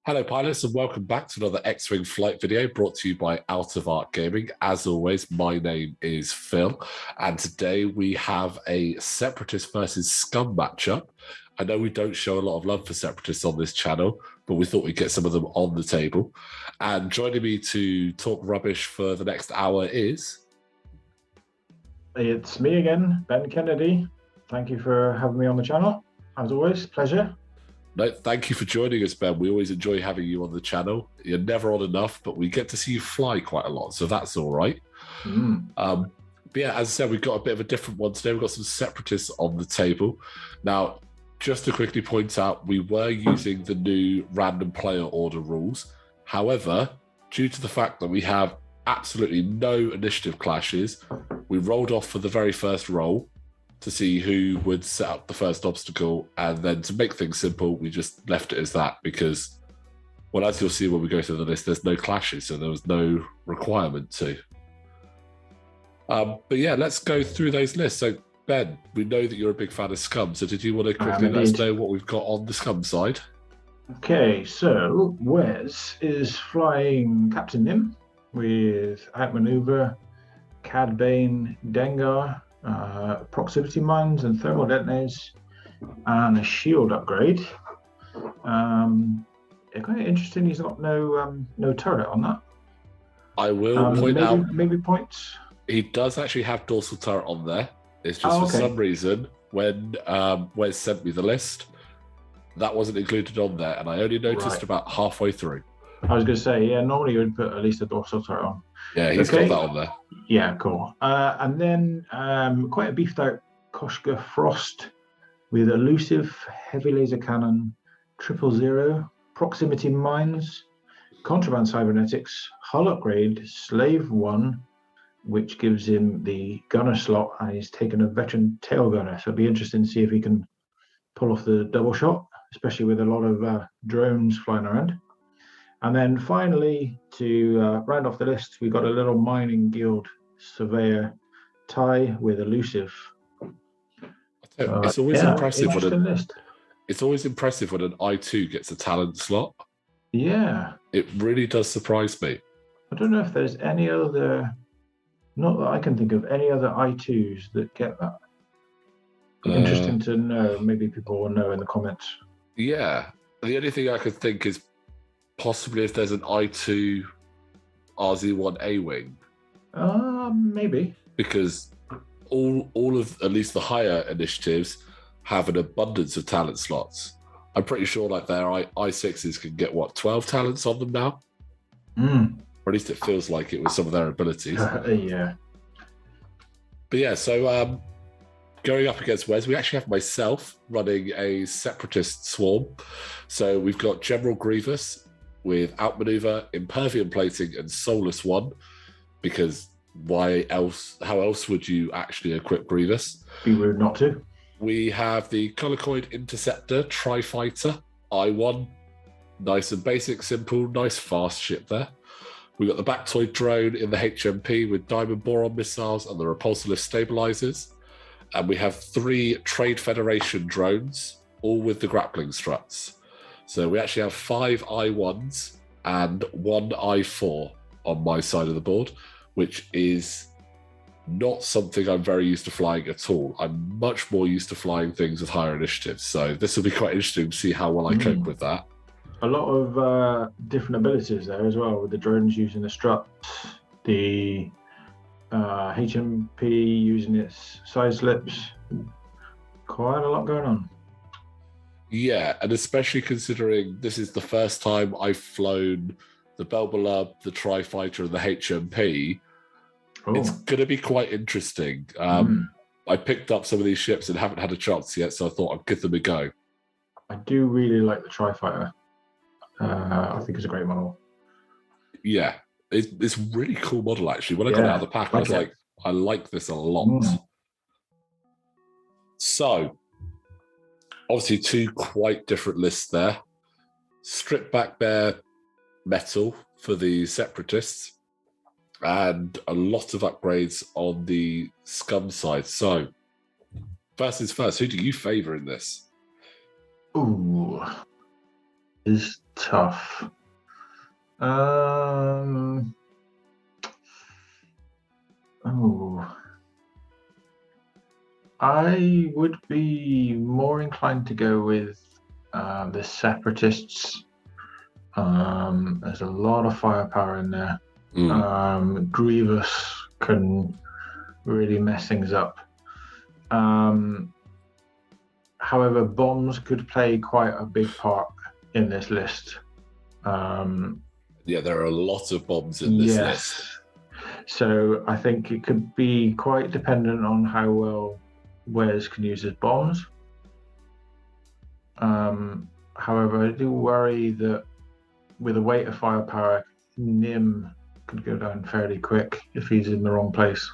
Hello, pilots, and welcome back to another X-Wing flight video brought to you by Out of Arc Gaming. As always, my name is Phil, and today we have a Separatist versus Scum matchup. I know we don't show a lot of love for Separatists on this channel, but we thought we'd get some of them on the table. And joining me to talk rubbish for the next hour is... It's me again, Ben Kennedy. Thank you for having me on the channel. As always, pleasure. No, thank you for joining us, Ben. We always enjoy having you on the channel. You're never on enough, but we get to see you fly quite a lot, so that's all right. But yeah, as I said, we've got a bit of a different one today. We've got some Separatists on the table. Now, just to quickly point out, we were using the new random player order rules. However, due to the fact that we have absolutely no initiative clashes, we rolled off for the very first roll to see who would set up the first obstacle, and then to make things simple, we just left it as that because, well, as you'll see when we go through the list, there's no clashes, so there was no requirement to. But yeah, let's go through those lists. So, Ben, we know that you're a big fan of Scum, so did you want to quickly let us know what we've got on the Scum side? Okay, so Wes is flying Captain Nim with outmaneuver, Cad Bane, Dengar, proximity mines and thermal detonators, and a shield upgrade. Quite interesting. He's got no turret on that. I will point out maybe points. He does actually have dorsal turret on there. It's just for some reason when Wes sent me the list, that wasn't included on there, and I only noticed about halfway through. I was going to say, yeah, normally you would put at least a dorsal turret on. Yeah, he's got that on there. Yeah, cool. And then quite a beefed out Koshka Frost with elusive, heavy laser cannon, 000, proximity mines, contraband cybernetics, hull upgrade, slave 1, which gives him the gunner slot, and he's taken a veteran tail gunner. So it'll be interesting to see if he can pull off the double shot, especially with a lot of drones flying around. And then finally, to round off the list, we've got a little mining guild surveyor tie with elusive. It's always impressive it's always impressive when an I2 gets a talent slot. Yeah. It really does surprise me. I don't know if there's any other, not that I can think of, any other I2s that get that. Interesting to know. Maybe people will know in the comments. Yeah. The only thing I could think is possibly if there's an I2 RZ1 A-Wing. Maybe. Because all of, at least the higher initiatives, have an abundance of talent slots. I'm pretty sure like their I6s can get, 12 talents on them now? Or at least it feels like it with some of their abilities. Yeah. But yeah, so going up against Wes, we actually have myself running a Separatist swarm. So we've got General Grievous with outmaneuver, impervium plating, and soulless 1, because why else? How else would you actually equip Grievous? Be rude not to. We have the Colocoid Interceptor Tri-Fighter I1, nice and basic, simple, nice fast ship there. We've got the Bactoid drone in the HMP with diamond boron missiles and the repulsor stabilizers, and we have 3 Trade Federation drones, all with the grappling struts. So we actually have 5 I1s and 1 I4 on my side of the board, which is not something I'm very used to flying at all. I'm much more used to flying things with higher initiatives. So this will be quite interesting to see how well I cope with that. A lot of different abilities there as well, with the drones using the struts, the HMP using its side slips. Quite a lot going on. Yeah, and especially considering this is the first time I've flown the Belbelab, the Tri-Fighter, and the HMP. It's going to be quite interesting. I picked up some of these ships and haven't had a chance yet, so I thought I'd give them a go. I do really like the Tri-Fighter. I think it's a great model. Yeah, it's a really cool model, actually. When I got it out of the pack, I was like, I like this a lot. So, obviously 2 quite different lists there. Stripped back bare metal for the Separatists, and a lot of upgrades on the Scum side. So, first things first, who do you favour in this? Ooh, is tough. Oh, I would be more inclined to go with the Separatists. There's a lot of firepower in there. Grievous can really mess things up. However, bombs could play quite a big part in this list. Yeah, there are a lot of bombs in this list. So I think it could be quite dependent on how well Wes can use his bombs. However, I do worry that with a weight of firepower, Nim could go down fairly quick if he's in the wrong place.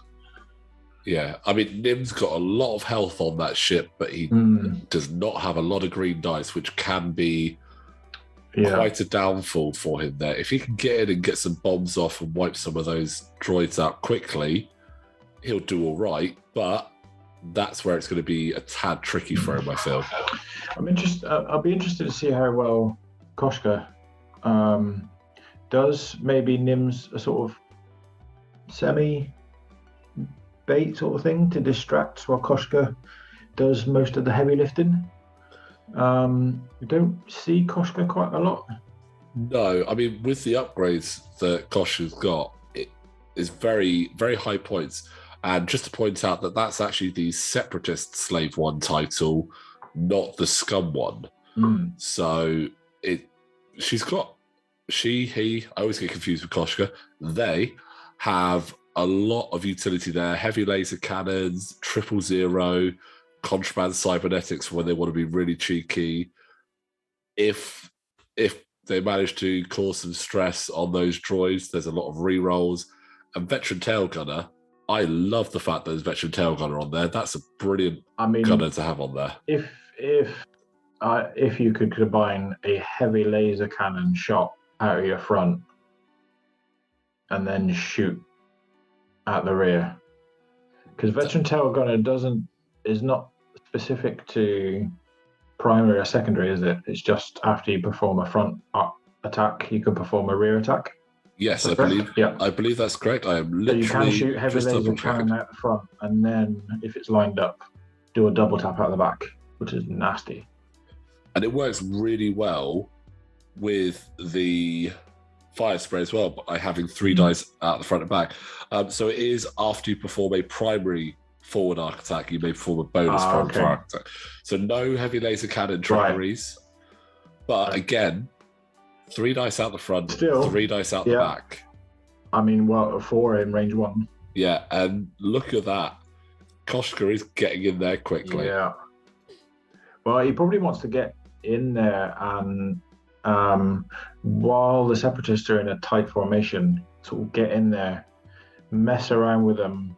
Yeah, I mean, Nim's got a lot of health on that ship, but he does not have a lot of green dice, which can be quite a downfall for him there. If he can get in and get some bombs off and wipe some of those droids out quickly, he'll do all right, but that's where it's going to be a tad tricky for him, I feel. I'll be interested to see how well Koshka does. Maybe Nim's a sort of semi-bait sort of thing to distract while Koshka does most of the heavy lifting. We don't see Koshka quite a lot. No, I mean, with the upgrades that Koshka's got, it is very, very high points. And just to point out that that's actually the Separatist Slave 1 title, not the Scum one. So he, I always get confused with Koshka. They have a lot of utility there. Heavy laser cannons, 000, contraband cybernetics when they want to be really cheeky. If they manage to cause some stress on those droids, there's a lot of rerolls. And Veteran Tail Gunner, I love the fact that there's Veteran Tail Gunner on there. That's a brilliant gunner to have on there. If you could combine a heavy laser cannon shot out of your front and then shoot at the rear, because Veteran Tail Gunner is not specific to primary or secondary, is it? It's just after you perform a front attack, you can perform a rear attack. Yes, I believe that's correct. I am literally so you can shoot heavy laser cannon out the front, and then if it's lined up, do a double tap out the back, which is nasty. And it works really well with the fire spray as well, by having 3 dice out the front and back. So it is after you perform a primary forward arc attack, you may perform a bonus fire attack. So no heavy laser cannon trickeries. But again, 3 dice out the front, 3 dice out the back. I mean, 4 in range 1. Yeah, and look at that. Koshka is getting in there quickly. Yeah. Well, he probably wants to get in there, and while the Separatists are in a tight formation, sort of get in there, mess around with them,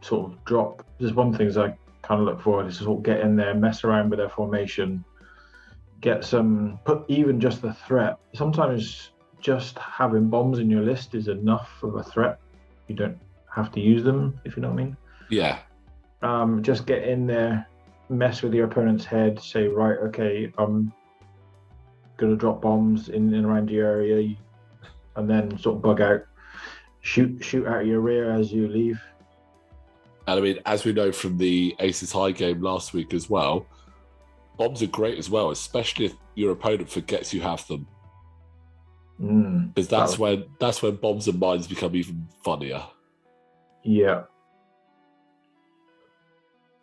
sort of drop. There's one thing I kind of look forward is to sort of get in there, mess around with their formation, put even just the threat. Sometimes just having bombs in your list is enough of a threat. You don't have to use them, if you know what I mean. Yeah. Just get in there, mess with your opponent's head, say, right, okay, I'm going to drop bombs in and around your area, and then sort of bug out, shoot out your rear as you leave. And I mean, as we know from the Aces High game last week as well, bombs are great as well, especially if your opponent forgets you have them. Because that's when bombs and mines become even funnier. Yeah.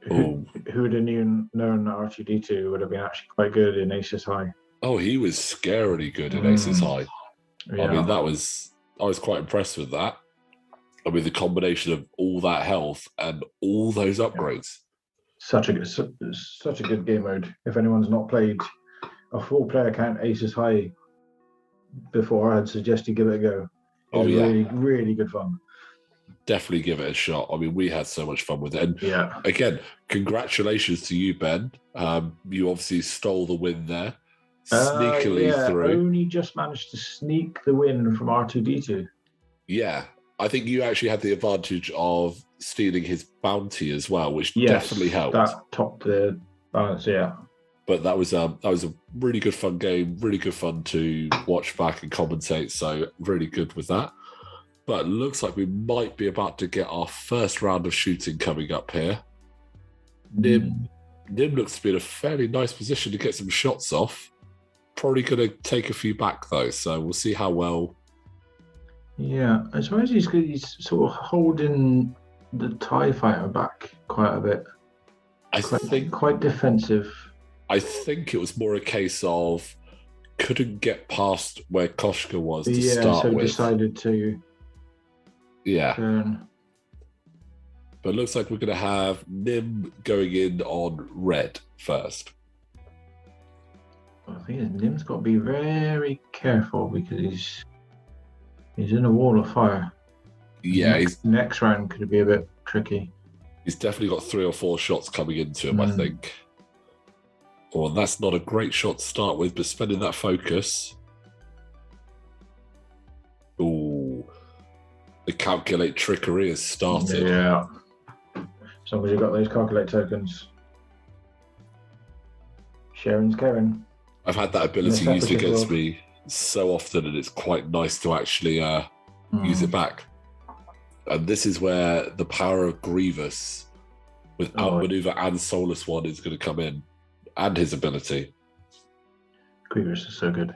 Who would have known R2D2 would have been actually quite good in Aces High? Oh, he was scarily good in Aces High. Yeah. I mean, I was quite impressed with that. I mean, the combination of all that health and all those upgrades. Such a good game mode. If anyone's not played a full player count Aces High before, I'd suggest you give it a go. It's really, really good fun. Definitely give it a shot. I mean, we had so much fun with it. And again, congratulations to you, Ben. You obviously stole the win there. Sneakily through. Only just managed to sneak the win from R2D2. Yeah. I think you actually had the advantage of stealing his bounty as well, which definitely helped. That topped the balance, yeah. But that was a really good fun game, really good fun to watch back and commentate. So really good with that. But it looks like we might be about to get our first round of shooting coming up here. Nim looks to be in a fairly nice position to get some shots off. Probably going to take a few back though, so we'll see how well. Yeah, I suppose he's sort of holding the TIE fighter back quite a bit. I think quite defensive. I think it was more a case of couldn't get past where Koshka was to start with. Decided to turn. But it looks like we're going to have Nim going in on red first. I think Nim's got to be very careful because he's in a wall of fire. Yeah, next round could be a bit tricky. He's definitely got 3 or 4 shots coming into him, I think. Oh, and that's not a great shot to start with, but spending that focus. Ooh. The calculate trickery has started. Yeah. As long as you've got those calculate tokens. Sharon's caring. I've had that ability used against me so often, and it's quite nice to actually use it back. And this is where the power of Grievous with outmaneuver and Soulless One is going to come in, and his ability. Grievous is so good.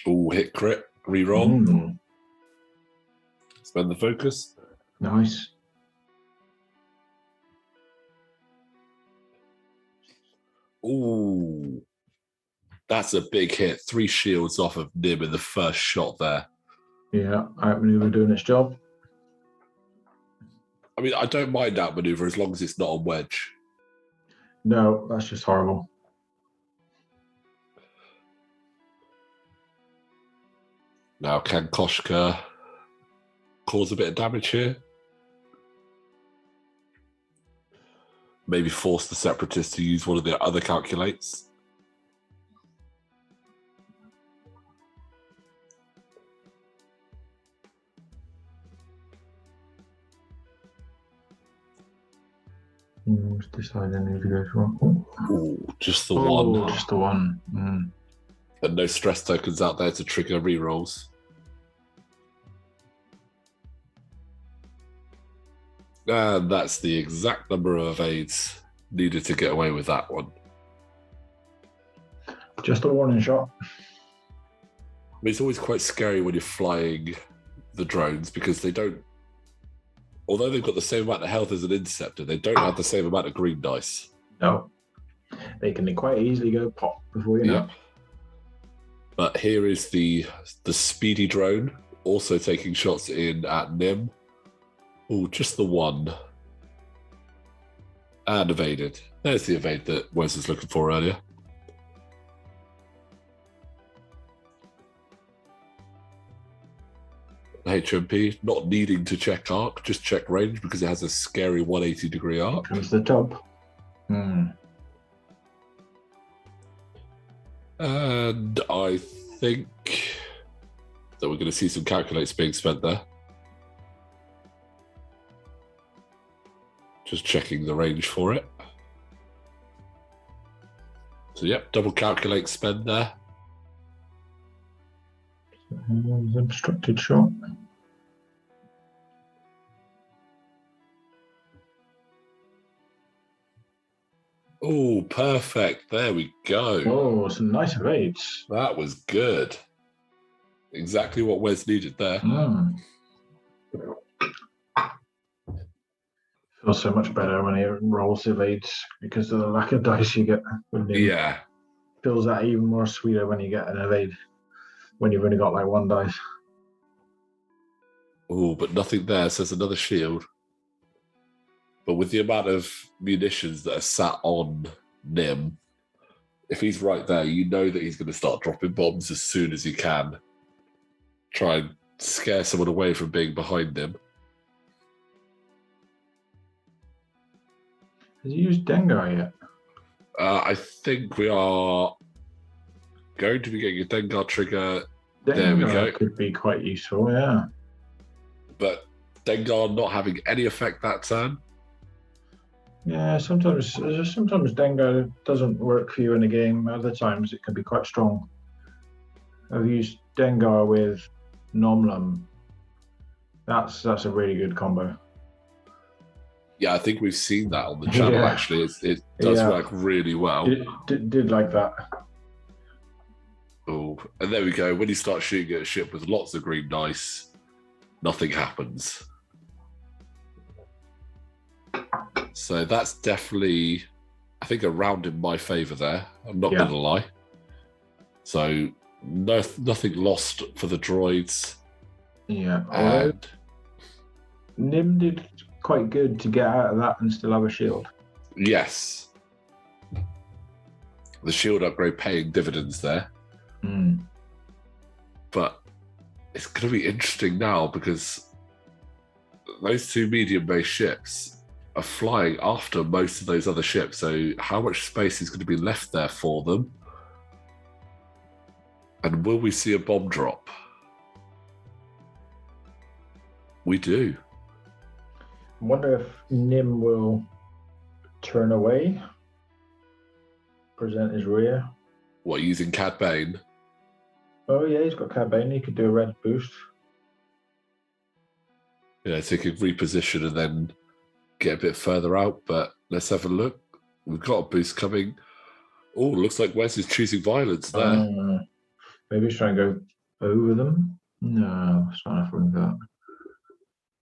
Ooh, hit crit, reroll. Spend the focus. Nice. Ooh. That's a big hit. 3 shields off of Nim in the first shot there. Yeah, outmaneuver doing its job. I mean, I don't mind outmaneuver as long as it's not on wedge. No, that's just horrible. Now, can Koshka cause a bit of damage here? Maybe force the Separatists to use one of their other calculates. Deciding who to go for. Ooh, just the one. Just the one. And no stress tokens out there to trigger rerolls. And that's the exact number of evades needed to get away with that one. Just a warning shot. I mean, it's always quite scary when you're flying the drones because they don't, although they've got the same amount of health as an interceptor, they don't have the same amount of green dice. No. They can quite easily go pop before you know. Yep. But here is the speedy drone, also taking shots in at Nim. Oh, just the one. And evaded. There's the evade that Wes was looking for earlier. HMP, not needing to check arc, just check range because it has a scary 180-degree arc. Comes the top. And I think that we're going to see some calculates being spent there. Just checking the range for it. So, yep, double calculate spend there. Obstructed shot. Oh, perfect. There we go. Oh, some nice evades. That was good. Exactly what Wes needed there. Feels so much better when he rolls evades because of the lack of dice you get. Yeah. Feels that even more sweeter when you get an evade when you've only got like 1 dice. Oh, but nothing there, so there's another shield. But with the amount of munitions that are sat on Nim, if he's right there, you know that he's going to start dropping bombs as soon as he can. Try and scare someone away from being behind him. Has he used Dengar yet? I think we are going to be getting a Dengar trigger. Dengar there we go. Could be quite useful, yeah. But Dengar not having any effect that turn. Yeah, sometimes Dengar doesn't work for you in a game. Other times it can be quite strong. I've used Dengar with Nomlum. That's a really good combo. Yeah, I think we've seen that on the channel, actually. It does work really well. Did like that. Oh, and there we go. When you start shooting at a ship with lots of green dice, nothing happens. So that's definitely, I think, a round in my favour there. I'm not going to lie. So nothing lost for the droids. Yeah. And Nim did quite good to get out of that and still have a shield. Yes. The shield upgrade paying dividends there. But it's going to be interesting now because those two medium-based ships are flying after most of those other ships. So how much space is going to be left there for them? And will we see a bomb drop? We do. I wonder if Nim will turn away, present his rear. What, using Cad Bane? Oh yeah, he's got Cad Bane. He could do a red boost. Yeah, so he could reposition and then get a bit further out. But let's have a look. We've got a boost coming. Oh, looks like Wes is choosing violence there. Maybe he's trying to go over them. No, it's not enough room for that.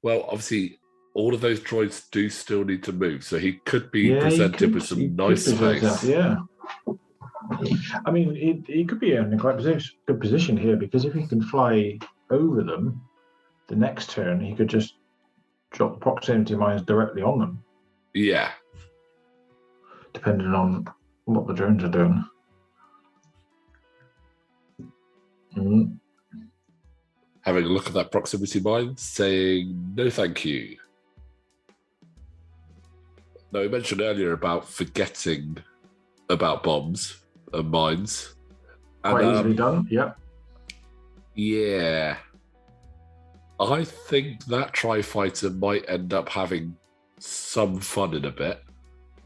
Well, obviously, all of those droids do still need to move, so he could be presented with some nice space. Yeah. I mean, he could be in a quite good position here because if he can fly over them, the next turn he could just drop proximity mines directly on them. Yeah. Depending on what the drones are doing. Having a look at that proximity mine, saying no thank you. Now, we mentioned earlier about forgetting about bombs and mines. Quite easily done, yeah. Yeah. I think that Tri-Fighter might end up having some fun in a bit,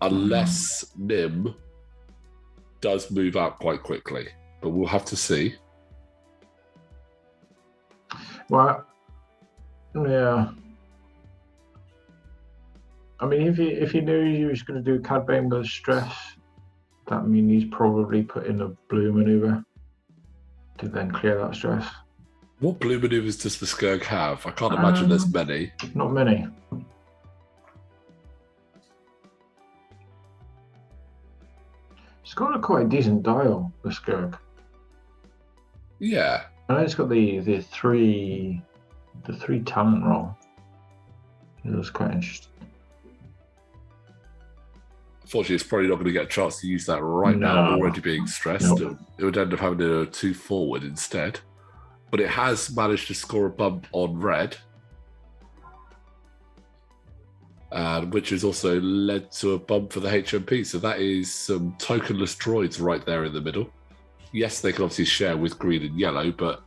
unless Nim does move out quite quickly. But we'll have to see. Well, yeah. I mean, if he knew he was going to do Cad Bane with stress, that means he's probably put in a blue maneuver to then clear that stress. What blue maneuvers does the Skirk have? I can't imagine there's many. Not many. It's got a quite decent dial, the Skirk. Yeah. I know it's got the three talent roll. It was quite interesting. Unfortunately, it's probably not going to get a chance to use that right now, already being stressed. Nope. It would end up having a 2 forward instead. But it has managed to score a bump on red, which has also led to a bump for the HMP. So that is some tokenless droids right there in the middle. Yes, they can obviously share with green and yellow, but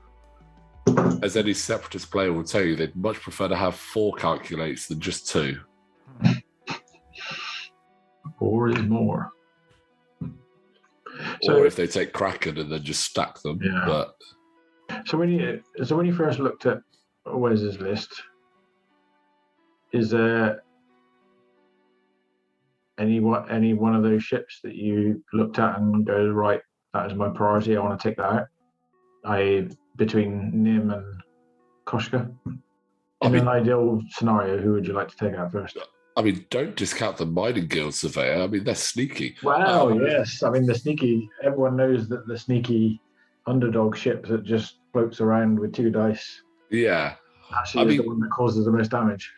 as any Separatist player will tell you, they'd much prefer to have 4 calculates than just 2. 4 is more. Or if they take Kraken and then just stack them. Yeah. But So when you first looked at Wes's list, is there any one of those ships that you looked at and go, right, that is my priority, I want to take that out? Between Nim and Koshka? In an ideal scenario, who would you like to take out first? I mean, don't discount the Mining Guild Surveyor. I mean, they're sneaky. Wow, yes. I mean, the sneaky, everyone knows that the sneaky underdog ship that just floats around with 2 dice. Yeah. Actually, is the one that causes the most damage.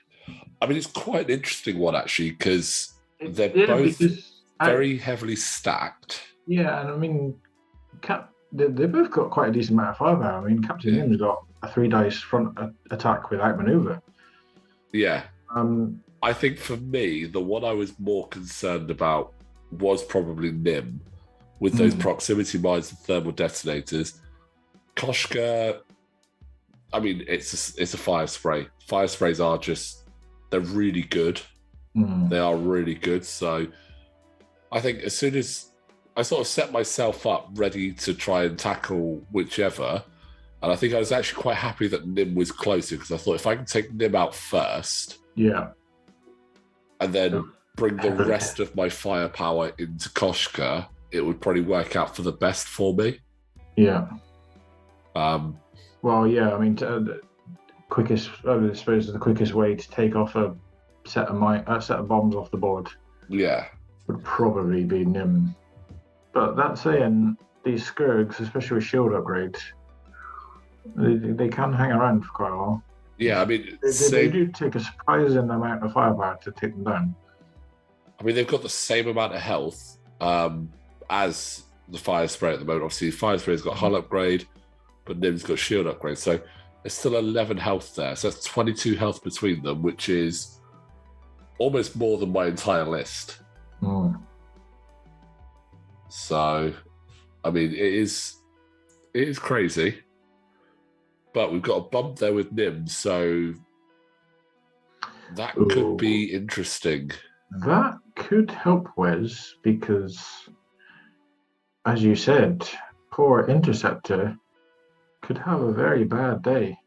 I mean, it's quite an interesting one, actually, because they're both very heavily stacked. Yeah, and I mean, they've both got quite a decent amount of firepower. I mean, Captain Nim's got a 3 dice front attack without maneuver. Yeah. I think for me, the one I was more concerned about was probably Nim, with those proximity mines and thermal detonators. Koshka, I mean, it's a fire spray. Fire sprays are they're really good. They are really good. So I think as soon as I sort of set myself up ready to try and tackle whichever, and I think I was actually quite happy that Nim was closer, because I thought if I can take Nim out first, and then bring the rest of my firepower into Koshka, it would probably work out for the best for me. Well, yeah, I mean, the quickest, I suppose, the quickest way to take off a set of bombs off the board, would probably be Nim. But that saying, these Skurgs, especially with shield upgrades, they can hang around for quite a while. Yeah, I mean, they do take a surprising amount of firepower to take them down. I mean, they've got the same amount of health as the fire spray at the moment. Obviously, fire spray's got hull upgrade, but Nim's got shield upgrade. So there's still 11 health there. So that's 22 health between them, which is almost more than my entire list. So, I mean, it is crazy. But we've got a bump there with Nim, so that could be interesting. That could help Wes, because, as you said, poor Interceptor could have a very bad day.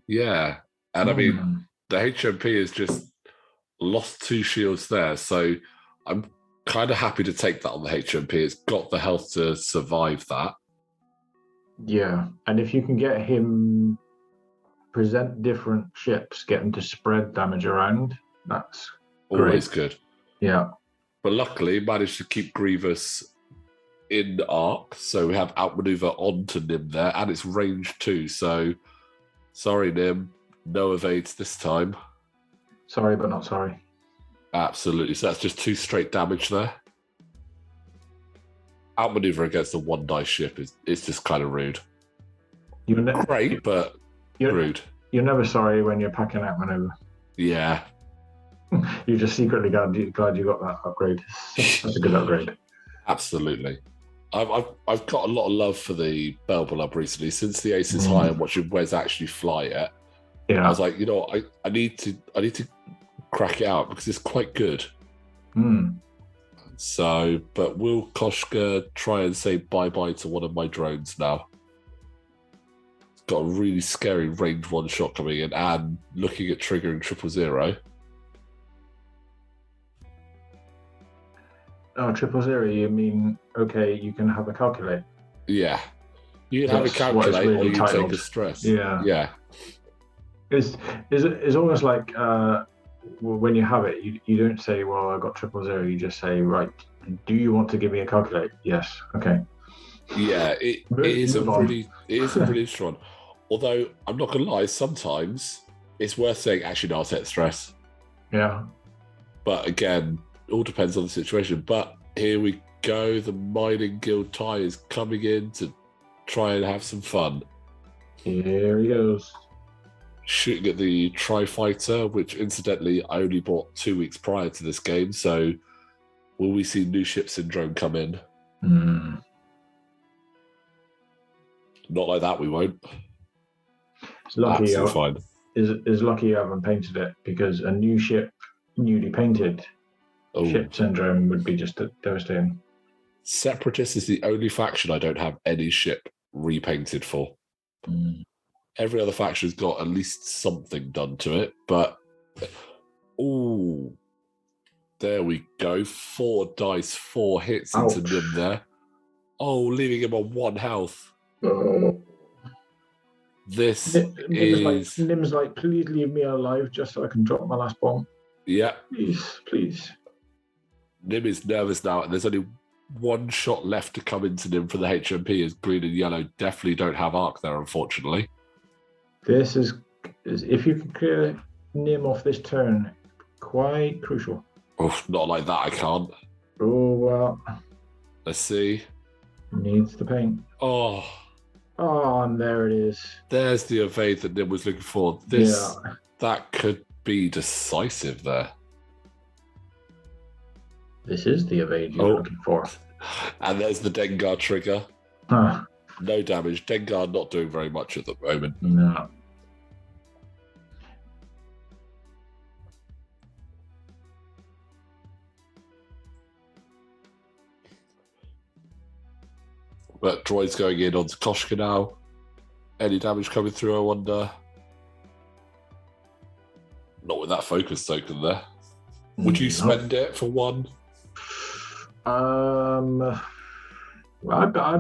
Yeah, and I mean, the HMP has just lost 2 shields there, so I'm kind of happy to take that on the HMP. It's got the health to survive that. Yeah, and if you can get him present different ships, get him to spread damage around, that's always good. Yeah. But luckily, managed to keep Grievous in arc, so we have outmaneuver onto Nim there, and it's range 2, so sorry, Nim, no evades this time. Sorry, but not sorry. Absolutely, so that's just 2 straight damage there. Outmaneuver against a 1-die ship is just kind of rude. Great, but rude. You're never sorry when you're packing outmaneuver. Yeah. You're just secretly glad you got that upgrade. That's a good upgrade. Absolutely. I've got a lot of love for the Belbel up recently since the Ace is high and watching Wes actually fly it. Yeah. I was like, I need to crack it out because it's quite good. So, but will Koshka try and say bye-bye to one of my drones now? It's got a really scary range 1 shot coming in and looking at triggering 000. Oh, 000, you mean, okay, you can have a calculate? Yeah. You can have a calculate really, or you can take a stress. Yeah. Yeah. It's almost like when you have it, you don't say, well, I got 000. You just say, right, do you want to give me a calculate? Yes. Okay. Yeah, it is a really strong. Although I'm not gonna lie, sometimes it's worth saying, actually, no, I'll take the stress. Yeah. But again, it all depends on the situation. But here we go. The Mining Guild tie is coming in to try and have some fun. Here he goes. Shooting at the Tri-Fighter, which incidentally I only bought 2 weeks prior to this game. So will we see new ship syndrome come in? Not like that, we won't. It's lucky. Absolutely fine. Is lucky you haven't painted it, because a new ship, newly painted, ship syndrome would be just devastating. Separatists is the only faction I don't have any ship repainted for. Every other faction's got at least something done to it, but there we go. 4 dice, 4 hits into Nim there. Leaving him on 1 health. This is... Nim's like, please leave me alive just so I can drop my last bomb. Yeah. Please. Nim is nervous now, and there's only 1 shot left to come into Nim for the HMP, as green and yellow definitely don't have arc there, unfortunately. This is if you can clear Nim off this turn, quite crucial. Not like that, I can't. Oh, well. Let's see. Needs the paint. And there it is. There's the evade that Nim was looking for. That could be decisive there. This is the evade you're looking for. And there's the Dengar trigger. Huh. No damage. Dengar not doing very much at the moment. No. But droid's going in onto Koshka now. Any damage coming through, I wonder? Not with that focus token there. Would you spend it for one? I'd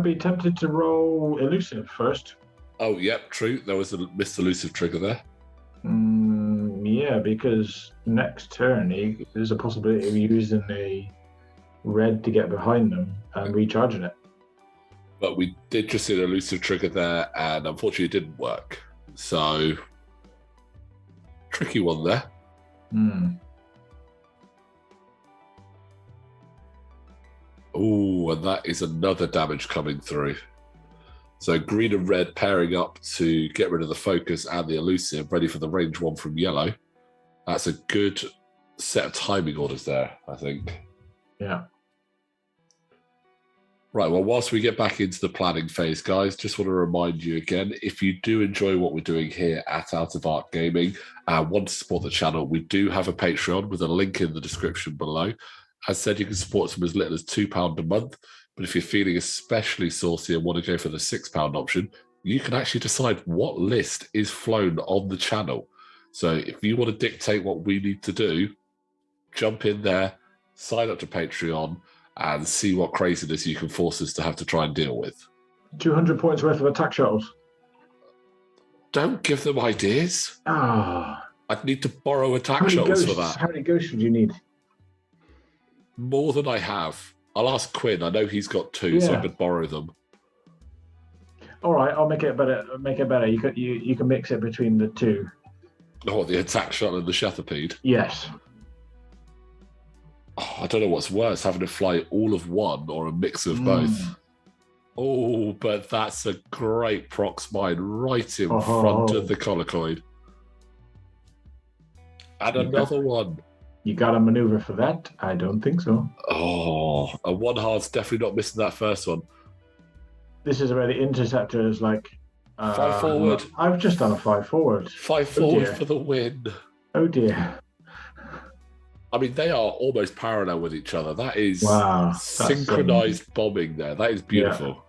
be tempted to roll elusive first. Oh, yep, true. There was a missed elusive trigger there. Yeah, because next turn there's a possibility of using a red to get behind them and recharging it. But we did just see an elusive trigger there, and unfortunately it didn't work. So, tricky one there. Oh, and that is another damage coming through. So green and red pairing up to get rid of the focus and the elusive, ready for the range one from yellow. That's a good set of timing orders there, I think. Yeah. Right, well, whilst we get back into the planning phase, guys, just want to remind you again, if you do enjoy what we're doing here at Out of Arc Gaming and want to support the channel, we do have a Patreon with a link in the description below. As said, you can support from as little as £2 a month, but if you're feeling especially saucy and want to go for the £6 option, you can actually decide what list is flown on the channel. So if you want to dictate what we need to do, jump in there, sign up to Patreon, and see what craziness you can force us to have to try and deal with. 200 points worth of attack shuttles. Don't give them ideas. I'd need to borrow attack shuttles for that. How many ghosts would you need? More than I have. I'll ask Quinn. I know he's got 2, so I could borrow them. All right, I'll make it better. You can mix it between the two. Oh, the attack shuttle and the Shatterpeed? Yes. Oh, I don't know what's worse, having to fly all of one or a mix of both. Oh, but that's a great prox mine right in front of the Colicoid. And another one. You got a maneuver for that? I don't think so. Oh, a one hard's definitely not missing that first one. This is where the interceptor is like... 5 forward. I've just done a 5 forward. 5 forward for the win. Oh dear. I mean, they are almost parallel with each other. That is synchronized bombing there. That is beautiful.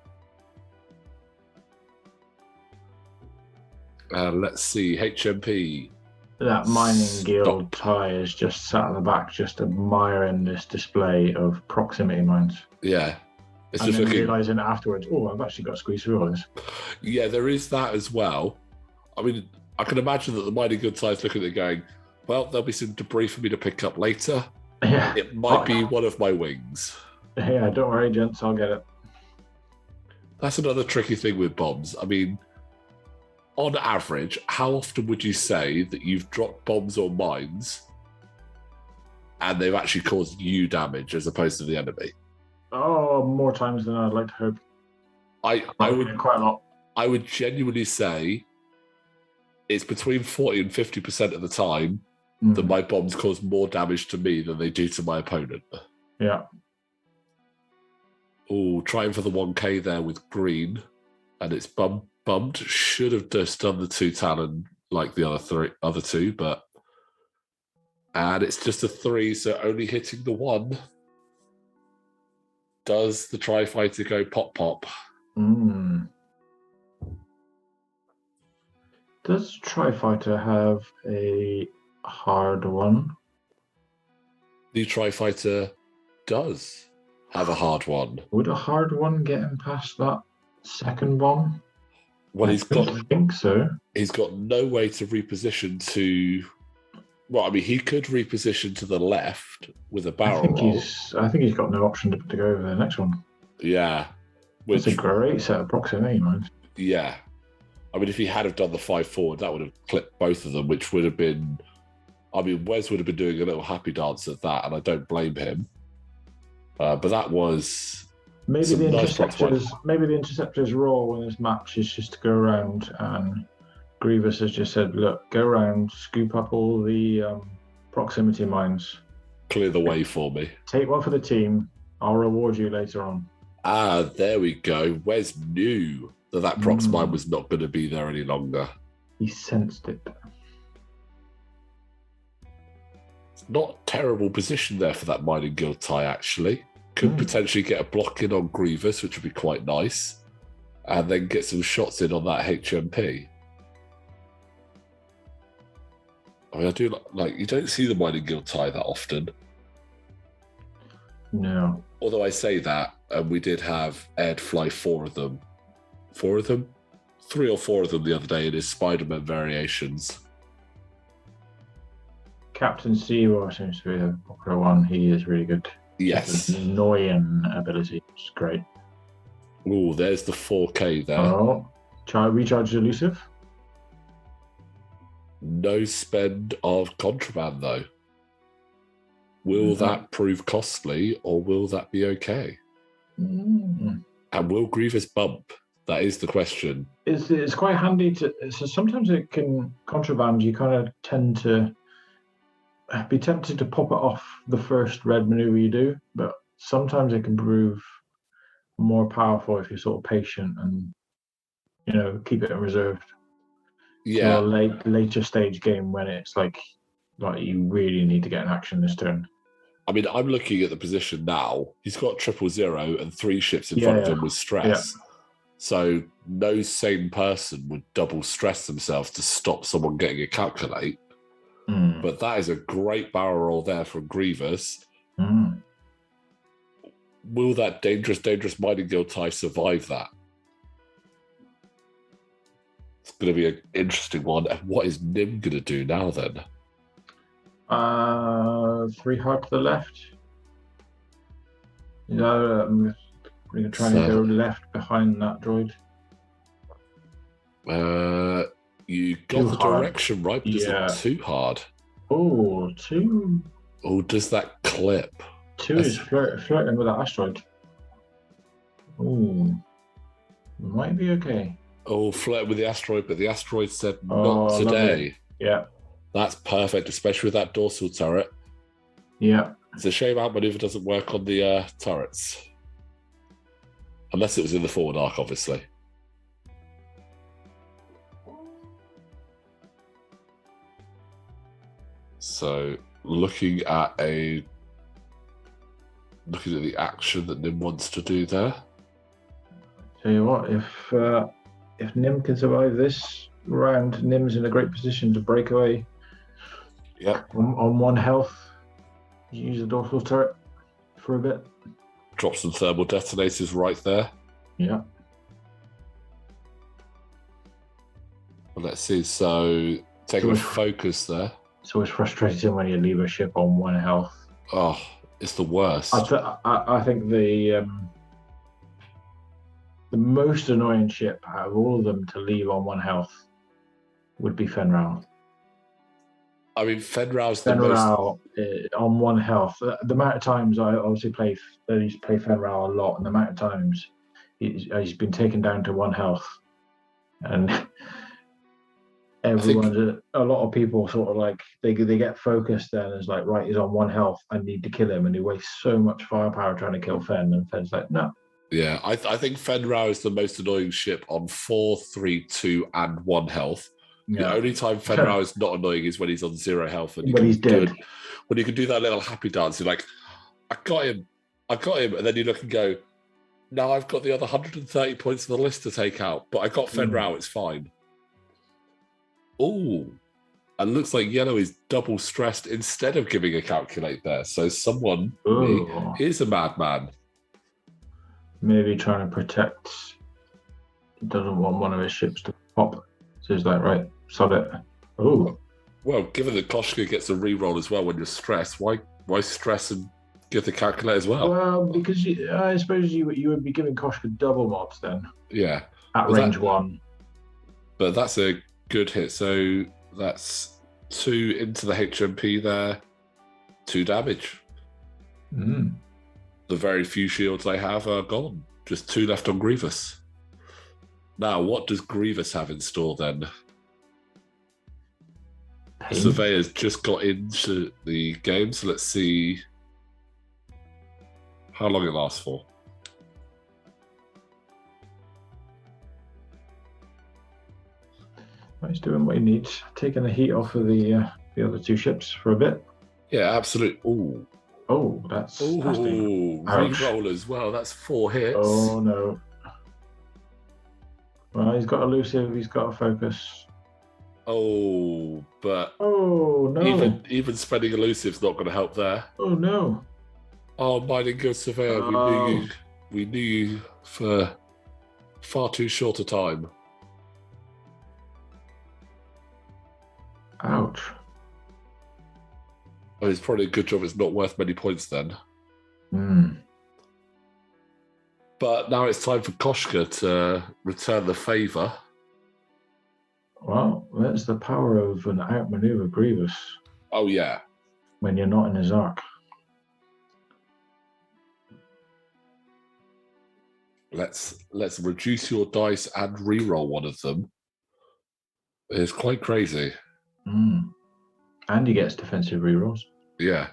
Yeah. Let's see, HMP. That mining guild tie is just sat at the back, just admiring this display of proximity mines. Yeah. It's and just then looking... realizing afterwards, I've actually got to squeeze through all this. Yeah, there is that as well. I mean, I can imagine that the mining guild tie is looking at it going, well, there'll be some debris for me to pick up later. Yeah. It might be one of my wings. Yeah, don't worry, gents, I'll get it. That's another tricky thing with bombs. I mean, on average, how often would you say that you've dropped bombs or mines and they've actually caused you damage as opposed to the enemy? Oh, more times than I'd like to hope. I would quite a lot. I would genuinely say it's between 40 and 50% of the time that my bombs cause more damage to me than they do to my opponent. Yeah. Oh, trying for the 1k there with green, and it's bumped. Should have just done the 2 Talon like the other two, but and it's just a 3, so only hitting the 1. Does the Tri-Fighter go pop? Does Tri-Fighter have a hard one? The Tri-Fighter does have a hard one. Would a hard one get him past that second bomb? Well, I think so. He's got no way to reposition to... Well, I mean, he could reposition to the left with a barrel roll. I think he's got no option to go over the next one. Yeah. It's a great set of proximity mines. Yeah. I mean, if he had have done the 5 forward, that would have clipped both of them, which would have been... I mean, Wes would have been doing a little happy dance at that, and I don't blame him. But that was... Maybe the interceptor's role in this match is just to go around, and Grievous has just said, look, go around, scoop up all the proximity mines. Clear the way for me. Take one for the team, I'll reward you later on. Ah, there we go. Wes knew that prox mine was not going to be there any longer. He sensed it. It's not a terrible position there for that mining guild tie, actually. Could potentially get a block in on Grievous, which would be quite nice. And then get some shots in on that HMP. I mean, I do like, you don't see the mining guild tie that often. No. Although I say that, and we did have Ed fly 4 of them. 4 of them? 3 or 4 of them the other day in his Spider-Man variations. Captain Seawar seems to be the popular one. He is really good. Yes. His annoying ability. It's great. Oh, there's the 4K there. Oh, recharge elusive. No spend of contraband, though. Will that prove costly, or will that be okay? And will Grievous bump? That is the question. It's quite handy to. So sometimes it can contraband. You kind of tend to be tempted to pop it off the first red maneuver you do, but sometimes it can prove more powerful if you're sort of patient and keep it reserved. Yeah, for a later stage game when it's like you really need to get an action this turn. I mean, I'm looking at the position now. He's got 000 and 3 ships in front of him with stress. Yeah. So no sane person would double stress themselves to stop someone getting a calculate. But that is a great barrel roll there from Grievous. Will that dangerous mining guild tie survive that? It's going to be an interesting one. And what is Nim going to do now then? 3 hard to the left. I'm going to try and go left behind that droid. You got the direction right, but is it too hard? Oh, 2. Oh, does that clip? 2 is flirting with that asteroid. Oh, might be okay. Oh, flirting with the asteroid, but the asteroid said not today. Lovely. Yeah. That's perfect, especially with that dorsal turret. Yeah. It's a shame outmaneuver doesn't work on the turrets. Unless it was in the forward arc, obviously. So, looking at the action that Nim wants to do there. Tell you what, if Nim can survive this round, Nim's in a great position to break away. Yeah. On 1 health, use the dorsal turret for a bit. Drop some thermal detonators right there. Yeah. Let's see. So taking a focus there. It's always frustrating when you leave a ship on 1 health. Oh, it's the worst. I think the most annoying ship out of all of them to leave on 1 health would be Fenral. I mean, Fenral's the most on 1 health. The amount of times I obviously play Fenral a lot, and the amount of times he's been taken down to 1 health, and a lot of people sort of like they get focused then. It's like, right, he's on 1 health, I need to kill him, and he wastes so much firepower trying to kill Fen, and Fen's like, no. Yeah, I think Fenral is the most annoying ship on 4, 3, 2, and 1 health. Yeah. The only time Fenral is not annoying is when he's on 0 health and when he's dead. When you can do that little happy dance, you're like, I got him, and then you look and go, now I've got the other 130 points on the list to take out, but I got Fenral, it's fine. Oh, and looks like yellow is double stressed instead of giving a calculate there. So someone is a madman. Maybe trying to protect. He doesn't want one of his ships to pop. So he's like, right, sod it. Oh. Well, given that Koshka gets a reroll as well when you're stressed, why stress and give the calculate as well? Well, because I suppose you would be giving Koshka double mobs then. Yeah. At range 1. But that's a good hit. So that's 2 into the HMP there. 2 damage. The very few shields I have are gone. Just 2 left on Grievous. Now, what does Grievous have in store then? The Surveyor's just got into the game, so let's see how long it lasts for. He's doing what he needs, taking the heat off of the other two ships for a bit. Yeah, absolutely. Oh, that's ooh, re-roll as well. That's 4 hits. Oh no. Well, he's got elusive. He's got a focus. Oh, but no! Even spending elusive's not going to help there. Oh no! Oh, Mining Guild Surveyor, we knew you for far too short a time. Ouch. Oh, it's probably a good job it's not worth many points then. But now it's time for Koshka to return the favour. Well, that's the power of an outmaneuver Grievous. Oh, yeah. When you're not in his arc. Let's reduce your dice and re-roll one of them. It's quite crazy. And he gets defensive rerolls. Yeah.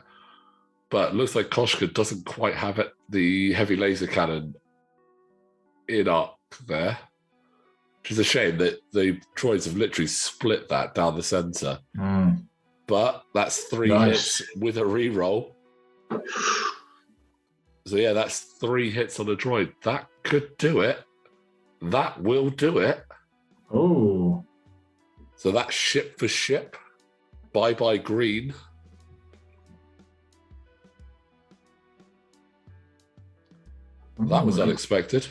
But it looks like Koshka doesn't quite have it, the heavy laser cannon in arc there. Which is a shame that the droids have literally split that down the centre. But that's 3 hits with a reroll. So yeah, that's 3 hits on a droid. That could do it. That will do it. Oh. So that's ship for ship. Bye-bye green. That was unexpected.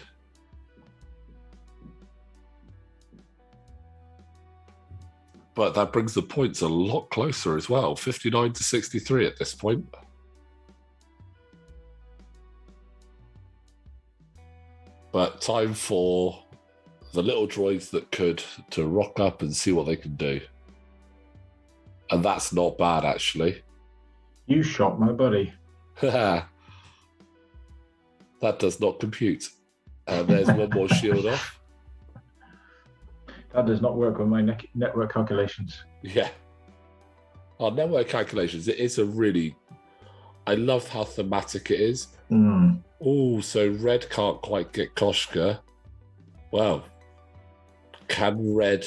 But that brings the points a lot closer as well. 59 to 63 at this point. But time for the little droids that could to rock up and see what they can do. And that's not bad, actually. You shot my buddy. That does not compute. And there's one more shield off. That does not work with my network calculations. Yeah. Our network calculations, it is a really... I love how thematic it is. Oh, so red can't quite get Koshka. Well, can red...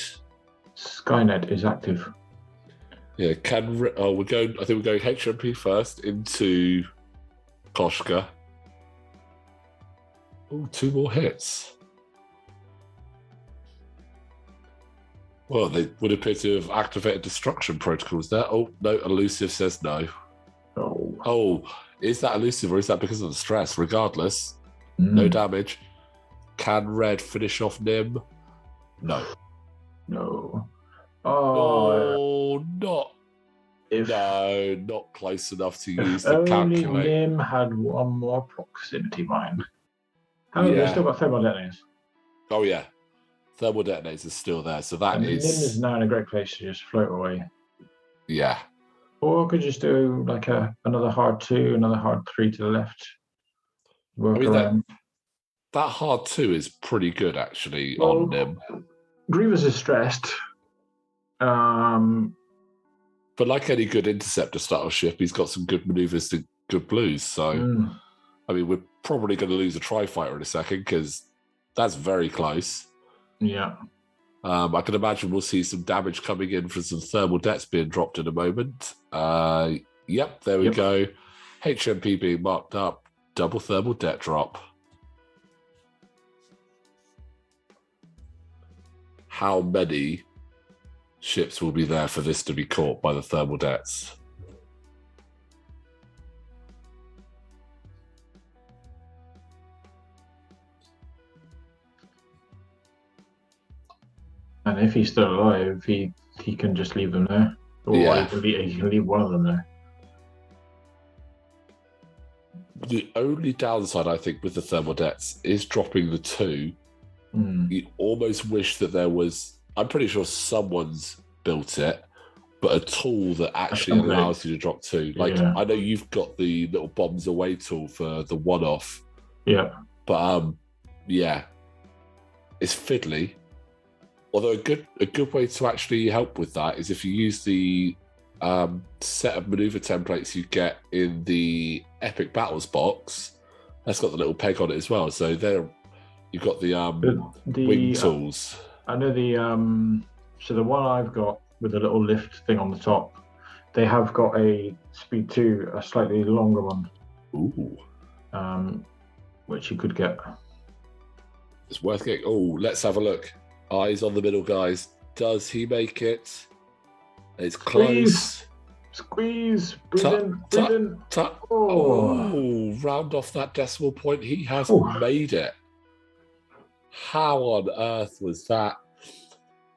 Skynet is active. Yeah, can... we're going... I think we're going HMP first into Koshka. Oh, 2 more hits. Well, they would appear to have activated destruction protocols there. Oh, no, elusive says no. Oh, is that elusive or is that because of the stress? Regardless, no damage. Can red finish off Nim? No. No. Oh, not. No, not close enough to use the calculate. Only Nim had one more proximity mine. They've still got thermal detonators. Oh, yeah. Thermal detonators are still there, so that is... Nim is now in a great place to just float away. Yeah. Or could just do like another hard 2, another hard 3 to the left. Work around. That hard 2 is pretty good, actually, on Nim. Grievous is stressed. But like any good interceptor style ship, he's got some good maneuvers to good blues. So, I mean, we're probably going to lose a tri-fighter in a second because that's very close. Yeah. I can imagine we'll see some damage coming in from some thermal debts being dropped in a moment. Yep, there we go. HMP being marked up. Double thermal debt drop. How many ships will be there for this to be caught by the thermal debts? And if he's still alive, he can just leave them there. Or he can leave one of them there. The only downside, I think, with the thermal debts is dropping the 2. You almost wish that there was... I'm pretty sure someone's built it, but a tool that actually allows you to drop 2. Like, I know you've got the little bombs away tool for the one-off. Yeah. But, it's fiddly. Although a good way to actually help with that is if you use the set of maneuver templates you get in the Epic Battles box, That's got the little peg on it as well. So there, you've got the wing tools. I know so the one I've got with the little lift thing on the top, they have got a Speed 2, a slightly longer one. Ooh. Which you could get. It's worth getting. Oh, let's have a look. Eyes on the middle, guys. Does he make it? It's close. Squeeze. Breathe in. Oh, round off that decimal point. He has made it. How on earth was that?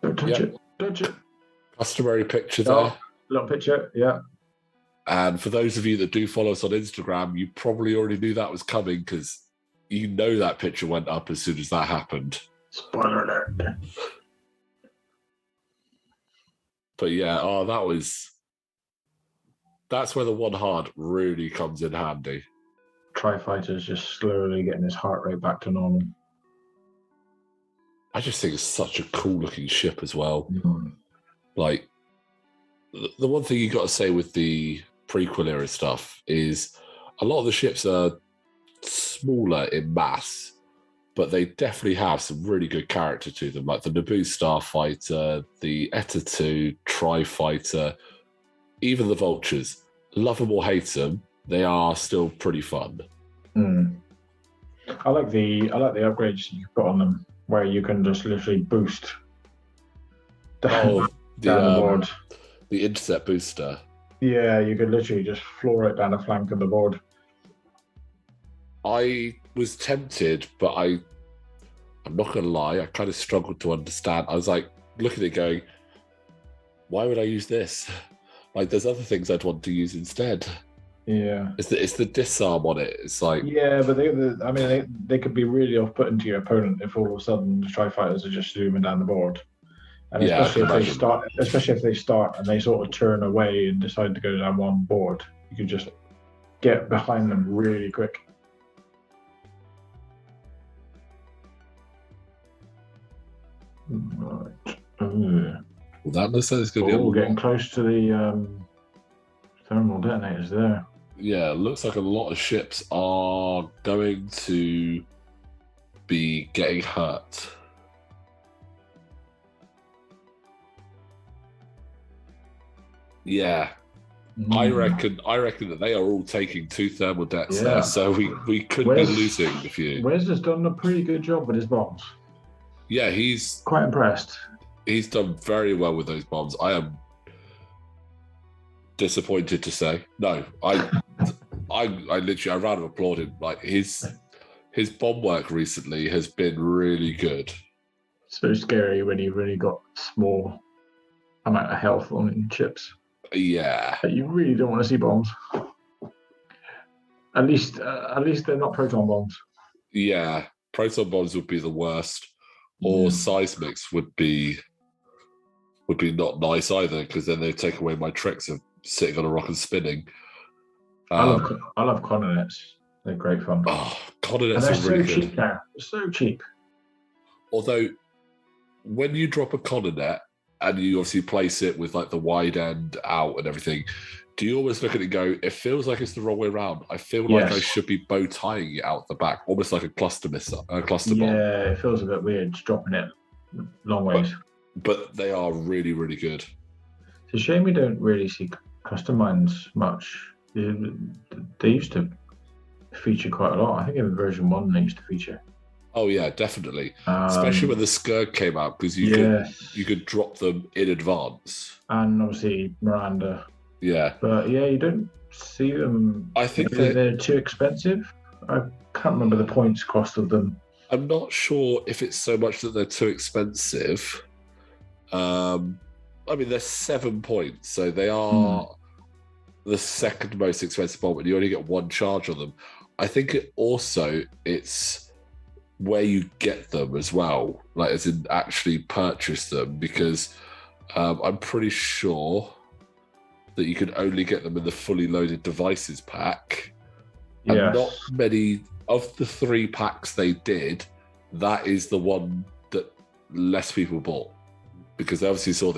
Don't touch it. Touch it. Customary picture there. Little picture, yeah. And for those of you that do follow us on Instagram, you probably already knew that was coming because you know that picture went up as soon as that happened. Spoiler alert. But yeah, that's where the one hard really comes in handy. Tri-Fighter's just slowly getting his heart rate back to normal. I just think it's such a cool looking ship as well. Like, the one thing you got to say with the prequel era stuff is a lot of the ships are smaller in mass, but they definitely have some really good character to them, like the Naboo Starfighter, the Eta 2, Tri-Fighter, even the Vultures. Love them or hate them, they are still pretty fun. I like the upgrades you've got on them, where you can just literally boost down the board. The intercept booster. Yeah, you could literally just floor it down the flank of the board. I was tempted, but I'm not going to lie, I kind of struggled to understand. I was like, looking at it going, why would I use this? Like, there's other things I'd want to use instead. Yeah. It's the disarm on it. It's like... Yeah, but they could be really off-putting to your opponent if all of a sudden the Tri-Fighters are just zooming down the board. And especially if they start and they sort of turn away and decide to go down one board, you can just get behind them really quick. Right. Well, that looks like it's going to be getting close to the thermal detonators there. Yeah, it looks like a lot of ships are going to be getting hurt. Yeah. I reckon that they are all taking 2 thermal dets there, so we could be losing a few. Wes has done a pretty good job with his bombs. Yeah, he's quite impressed. He's done very well with those bombs. I am disappointed to say. No, I literally, I round of applaud him. Like his bomb work recently has been really good. So scary when you've really got small amount of health on chips. Yeah, you really don't want to see bombs. At least they're not proton bombs. Yeah, proton bombs would be the worst, or seismics would be not nice either, because then they take away my tricks of sitting on a rock and spinning. I love Cononets. They're great fun. Oh, Cononets are really good. Cheap now. So cheap. Although, when you drop a Cononet and you obviously place it with like the wide end out and everything, do you always look at it and go, it feels like it's the wrong way around? I feel like I should be bow tying it out the back, almost like a cluster bomb. Yeah, it feels a bit weird just dropping it long ways. But they are really, really good. It's a shame we don't really see cluster mines much. They used to feature quite a lot. I think in version 1 they used to feature. Oh yeah, definitely. Especially when the Scud came out, because you could drop them in advance. And obviously Miranda. Yeah. But yeah, you don't see them. I think they're too expensive. I can't remember the points cost of them. I'm not sure if it's so much that they're too expensive. I mean, they're 7 points, so they are the second most expensive bomb, and you only get 1 charge on them. I think it's where you get them as well, like as in actually purchase them, because I'm pretty sure that you can only get them in the fully loaded devices pack. And not many of the 3 packs they did, that is the one that less people bought, because they obviously saw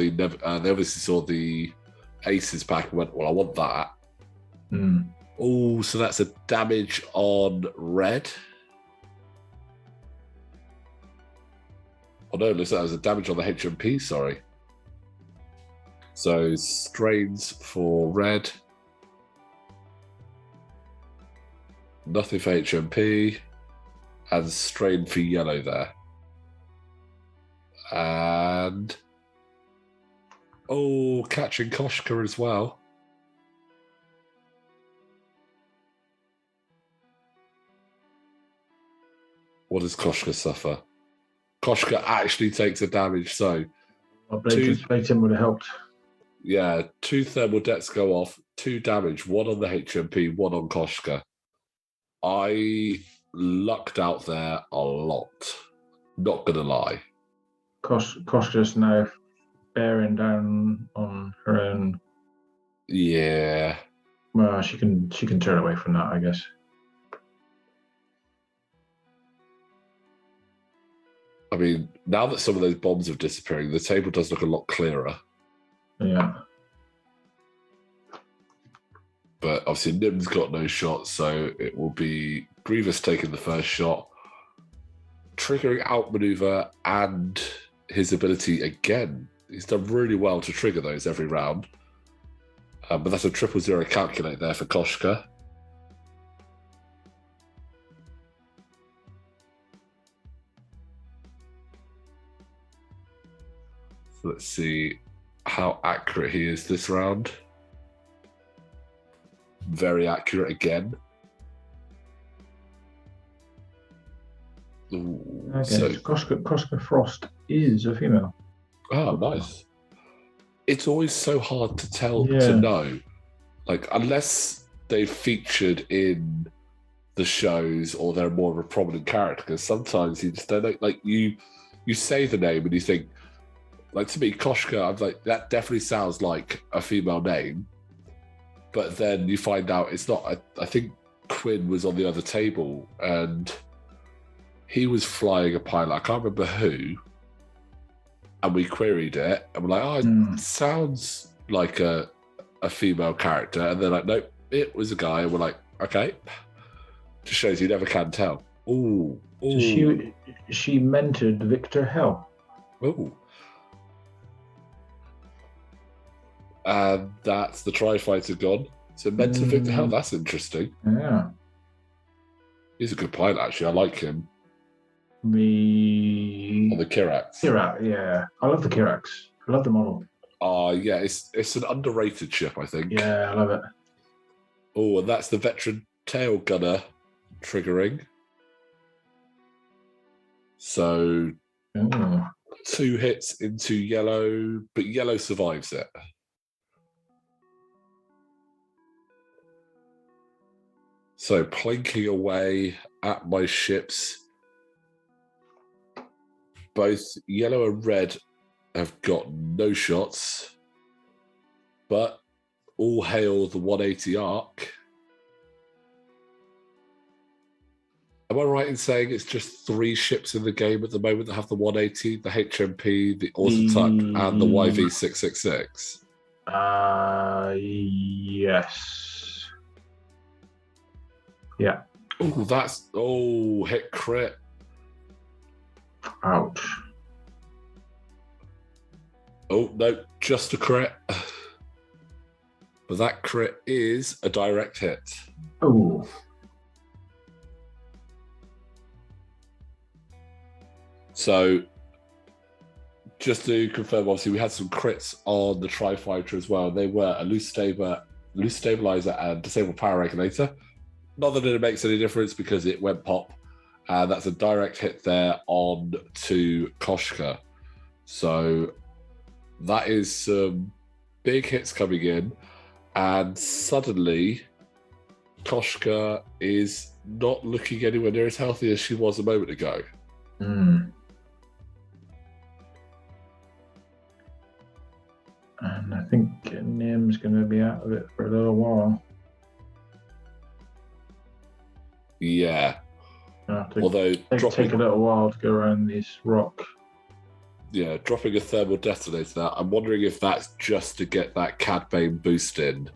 the Aces pack and went, well, I want that. Oh, so that's a damage on red. Oh no, looks like that was a damage on the HMP, sorry. So strains for red. Nothing for HMP. And strain for yellow there. And catching Koshka as well. What does Koshka suffer? Koshka actually takes a damage, so My blade him would have helped. Yeah, 2 thermal debts go off, 2 damage, 1 on the HMP, 1 on Koshka. I lucked out there a lot. Not gonna lie. Koshka's now bearing down on her own. Yeah. Well, she can turn away from that, I guess. I mean, now that some of those bombs are disappearing, the table does look a lot clearer. Yeah. But obviously Nim's got no shot, so it will be Grievous taking the first shot, triggering outmaneuver and his ability again. He's done really well to trigger those every round. But that's a 000 calculate there for Koshka. So let's see how accurate he is this round. Very accurate again. Ooh, okay, so Koshka Frost is a female. Oh, nice. It's always so hard to tell, to know. Like, unless they've featured in the shows or they're more of a prominent character, because sometimes you just don't know. Like, you say the name and you think, like, to me, Koshka, I'm like, that definitely sounds like a female name. But then you find out it's not. I think Quinn was on the other table and he was flying a pilot. I can't remember who. And we queried it and we're like, it sounds like a female character. And they're like, nope, it was a guy. And we're like, okay. Just shows you never can tell. Ooh. So she mentored Victor Hell. Ooh. And that's the Tri-Fighter gone. So mentored Victor Hell, that's interesting. Yeah. He's a good pilot, actually. I like him. On The Kirax. Yeah. I love the Kirax. I love the model. Yeah, it's an underrated ship, I think. Yeah, I love it. Oh, and that's the veteran tail gunner triggering. So 2 hits into yellow, but yellow survives it. So plinking away at my ships. Both yellow and red have got no shots, but all hail the 180 arc. Am I right in saying it's just 3 ships in the game at the moment that have the 180, the HMP, the Auto-Tuck, and the YV666? Yes. Yeah. Hit crit. Ouch. Oh, no, just a crit. But that crit is a direct hit. Oh. So, just to confirm, obviously, we had some crits on the Tri-Fighter as well. They were a loose stabilizer and disabled power regulator. Not that it makes any difference because it went pop. And that's a direct hit there on to Koshka. So that is some big hits coming in. And suddenly, Koshka is not looking anywhere near as healthy as she was a moment ago. And I think Nim's going to be out of it for a little while. Yeah. Although take a little while to go around this rock. Yeah, dropping a thermal detonator there. I'm wondering if that's just to get that Cad Bane boost in.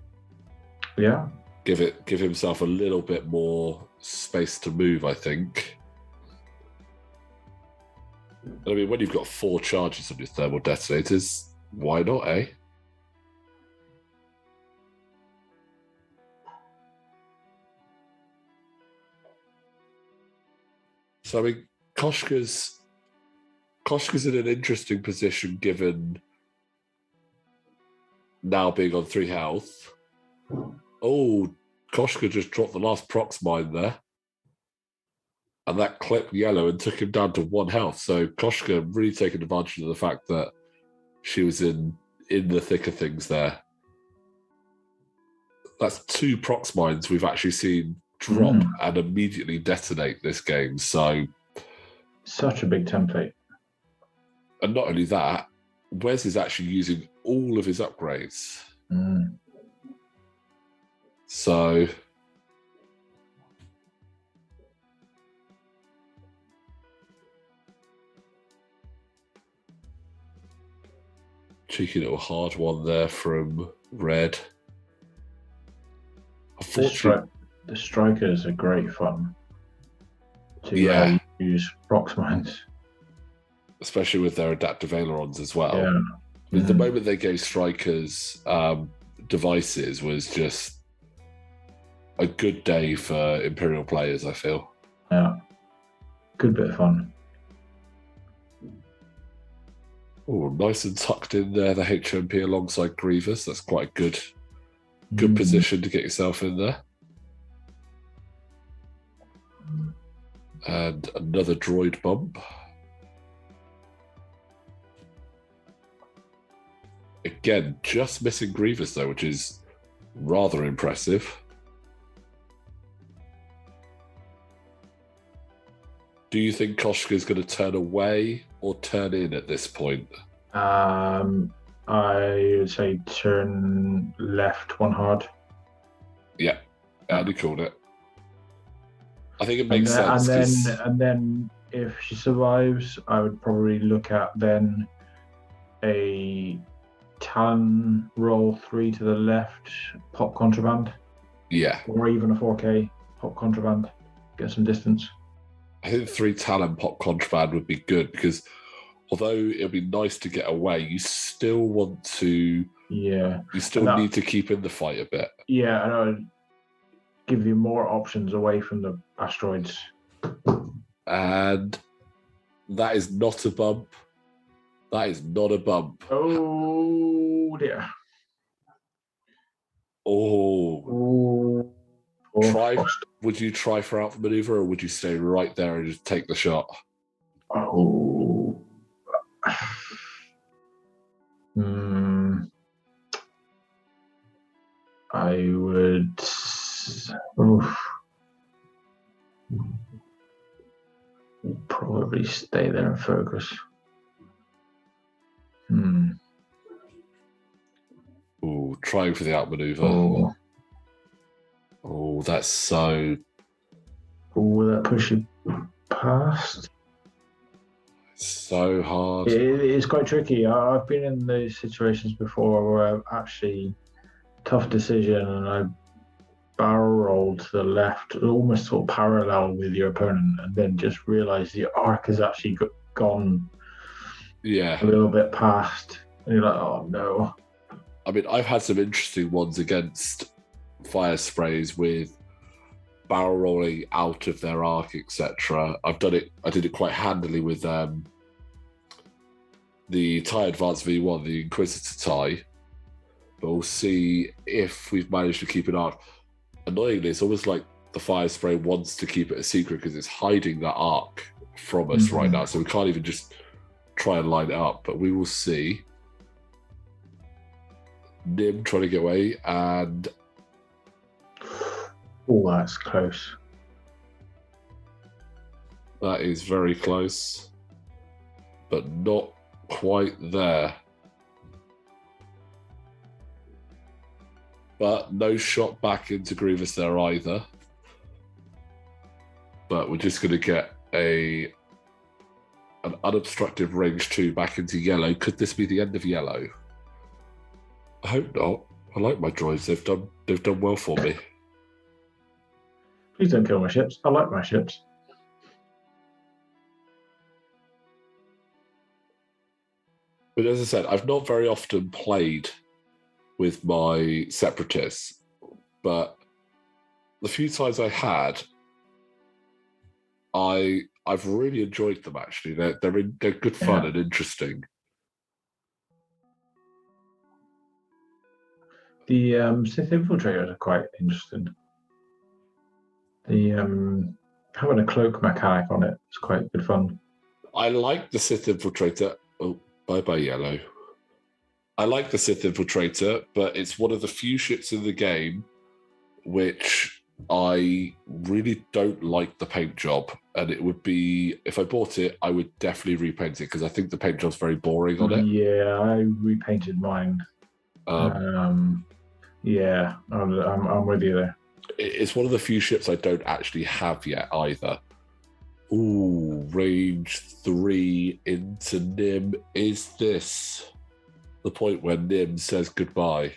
Yeah, give himself a little bit more space to move, I think. I mean, when you've got 4 charges on your thermal detonators, why not, eh? So, I mean, Koshka's in an interesting position given now being on 3 health. Oh, Koshka just dropped the last prox mine there. And that clipped yellow and took him down to 1 health. So Koshka really taking advantage of the fact that she was in the thick of things there. That's 2 prox mines we've actually seen drop and immediately detonate this game. So such a big template. And not only that, Wes is actually using all of his upgrades. So cheeky little hard one there from Red. The strikers are great fun to use prox mines. Especially with their adaptive ailerons as well. Yeah. I mean, the moment they gave strikers devices was just a good day for Imperial players, I feel. Yeah. Good bit of fun. Oh, nice and tucked in there, the HMP alongside Grievous. That's quite a good position to get yourself in there. And another droid bump. Again, just missing Grievous though, which is rather impressive. Do you think Koshka is going to turn away or turn in at this point? I would say turn left 1 hard. Yeah, Andy called it. I think it makes sense. And then if she survives, I would probably look at then a Talon roll 3 to the left, pop contraband. Yeah. Or even a 4K pop contraband. Get some distance. I think 3 Talon pop contraband would be good because although it'll be nice to get away, you still want to. Yeah. You still need to keep in the fight a bit. Yeah, and I would give you more options away from the asteroids. And that is not a bump. That is not a bump. Oh dear. Oh. Would you try for outmaneuver or would you stay right there and just take the shot? Oh. I would. Probably stay there and focus. Oh, trying for the outmaneuver. Oh, that's so. Oh, that push you past. So hard. It's quite tricky. I've been in those situations before where I've actually tough decision and I barrel rolled to the left, almost sort of parallel with your opponent, and then just realised the arc has actually gone a little bit past. And you're like, oh no. I mean, I've had some interesting ones against fire sprays with barrel rolling out of their arc, etc. I did it quite handily with the TIE Advanced V1, the Inquisitor TIE. But we'll see if we've managed to keep an arc. Annoyingly, it's almost like the fire spray wants to keep it a secret because it's hiding that arc from us right now. So we can't even just try and line it up. But we will see. Nim trying to get away and... Oh, that's close. That is very close. But not quite there. But no shot back into Grievous there either. But we're just going to get an unobstructed range 2 back into yellow. Could this be the end of yellow? I hope not. I like my droids. They've done well for me. Please don't kill my ships. I like my ships. But as I said, I've not very often played with my Separatists, but the few times I had, I've really enjoyed them. Actually, they're good fun and interesting. The Sith infiltrators are quite interesting. The having a cloak mechanic on it is quite good fun. I like the Sith infiltrator. Oh, bye yellow. I like the Sith infiltrator, but it's one of the few ships in the game which I really don't like the paint job. And it would be, if I bought it, I would definitely repaint it because I think the paint job's very boring on it. Yeah, I repainted mine. Yeah, I'm with you there. It's one of the few ships I don't actually have yet either. Ooh, range 3 into Nim. Is this the point where Nim says goodbye?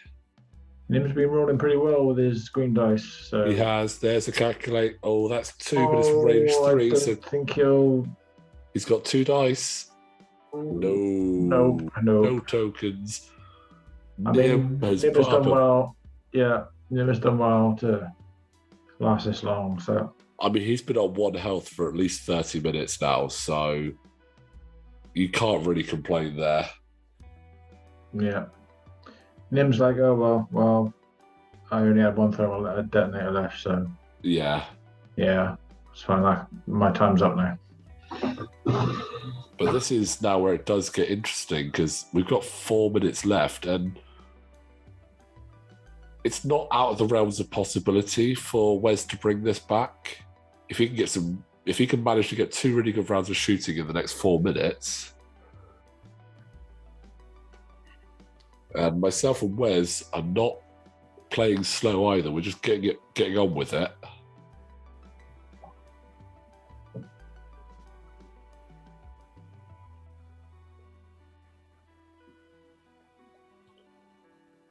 Nim's been rolling pretty well with his green dice. So. He has. There's a calculate. Oh, that's 2, but it's range 3. I don't think he'll. He's got 2 dice. No tokens. Nim has done well. Yeah, Nim has done well to last this long. So I mean, he's been on 1 health for at least 30 minutes now, so you can't really complain there. Yeah. Nim's like, oh, well, I only had 1 thermal detonator left, so... Yeah, it's fine. Like, my time's up now. But this is now where it does get interesting, because we've got 4 minutes left, and it's not out of the realms of possibility for Wes to bring this back. If he can manage to get 2 really good rounds of shooting in the next 4 minutes... And myself and Wes are not playing slow either. We're just getting on with it.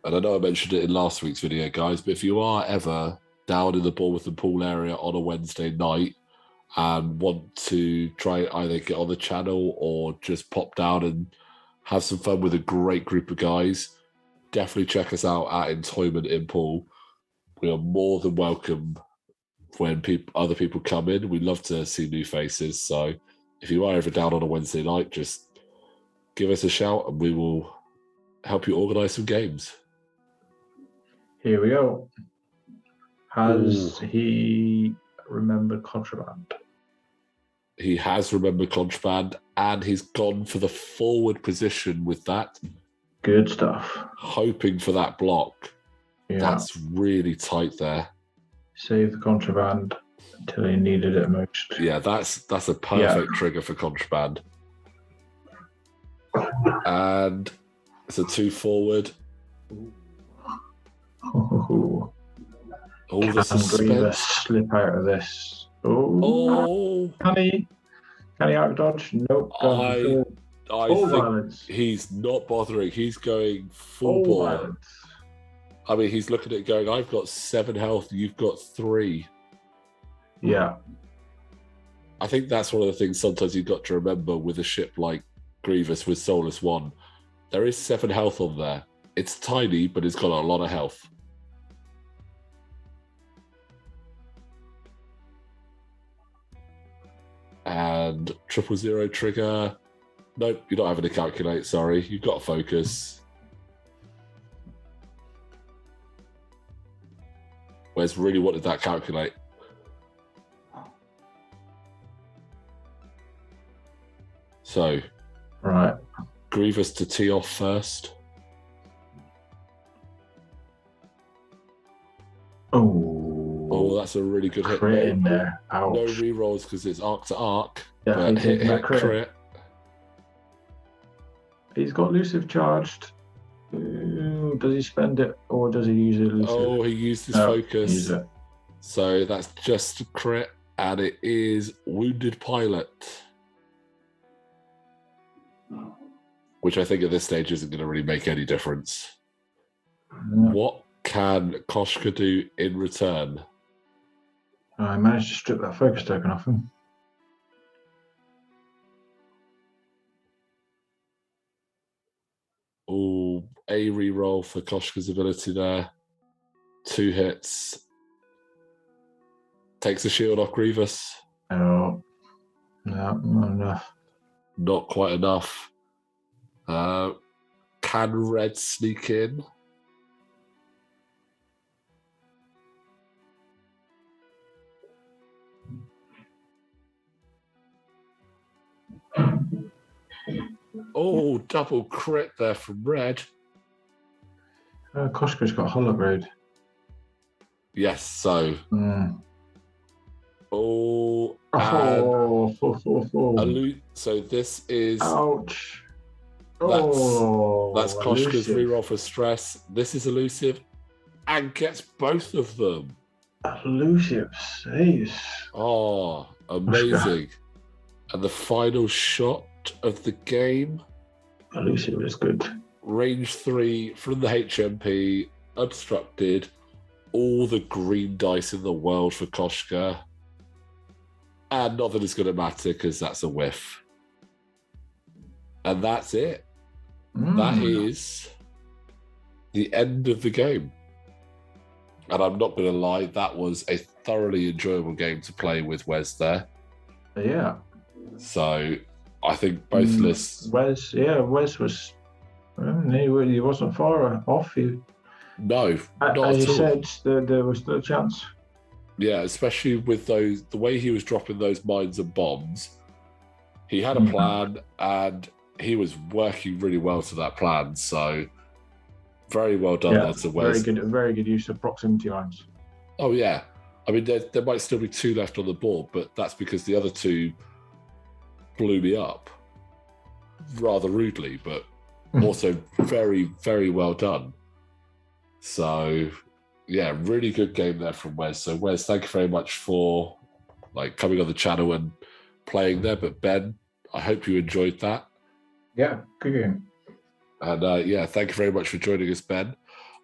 And I know I mentioned it in last week's video, guys, but if you are ever down in the Bournemouth Pool area on a Wednesday night and want to try either get on the channel or just pop down and have some fun with a great group of guys, definitely check us out at Entoyment in Pool. We are more than welcome when other people come in. We love to see new faces. So if you are ever down on a Wednesday night, just give us a shout and we will help you organise some games. Here we go. Has he remembered contraband? He has remembered contraband, and he's gone for the forward position with that. Good stuff. Hoping for that block. Yeah. That's really tight there. Save the contraband until he needed it most. Yeah, that's a perfect trigger for contraband. And it's a 2 forward. Oh, the suspense. Slip out of this. Oh. Can he out dodge? Nope. I think violence. He's not bothering. He's going full ball. Violence. I mean, he's looking at it going, I've got 7 health, you've got 3. Yeah. I think that's one of the things sometimes you've got to remember with a ship like Grievous with Solus 1. There is 7 health on there. It's tiny, but it's got a lot of health. And 000 trigger. Nope, you're not having to calculate, sorry. You've got to focus. Wes really wanted that calculate. So. Right. Grievous to tee off first. Oh, that's a really good hit. Crit in there. Ouch. No rerolls because it's arc to arc. Yeah, but hit crit. He's got elusive charged. Does he spend it or does he use it? Elusive? Oh, he used his focus. Use it. So that's just a crit, and it is wounded pilot. Which I think at this stage isn't going to really make any difference. Yeah. What can Koshka do in return? I managed to strip that focus token off him. Oh, a reroll for Koshka's ability there. 2 hits. Takes a shield off Grievous. Oh, no, not enough. Not quite enough. Can Red sneak in? Oh, double crit there from Red. Koshka's got holograde. Yes, so. Oh, so this is. Ouch. That's Koshka's elusive. reroll for stress. This is elusive and gets both of them. Elusive saves. Oh, amazing. Koshka. And the final shot of the game. Elusive is good. Range 3 from the HMP, obstructed. All the green dice in the world for Koshka. And nothing is going to matter because that's a whiff. And that's it. That is the end of the game. And I'm not going to lie, that was a thoroughly enjoyable game to play with Wes there. Yeah. So I think both lists. Wes was. He wasn't far off. No, not as at you all. said, there was still a chance. Yeah, especially with the way he was dropping those mines and bombs. He had a plan and he was working really well to that plan. So very well done there to Wes. Very good use of proximity mines. Oh yeah. I mean, there might still be 2 left on the board, but that's because the other 2 blew me up rather rudely, but also very, very well done. So, yeah, really good game there from Wes. So, Wes, thank you very much for coming on the channel and playing there. But Ben, I hope you enjoyed that. Yeah, good game. And thank you very much for joining us, Ben.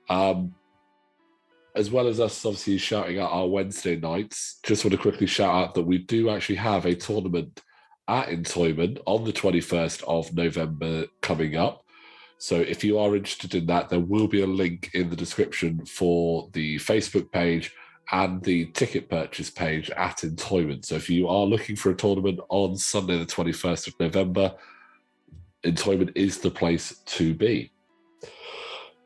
As well as us obviously shouting out our Wednesday nights, just want to quickly shout out that we do actually have a tournament at Entoyment on the 21st of November coming up. So if you are interested in that, there will be a link in the description for the Facebook page and the ticket purchase page at Entoyment. So if you are looking for a tournament on Sunday, the 21st of November, Entoyment is the place to be.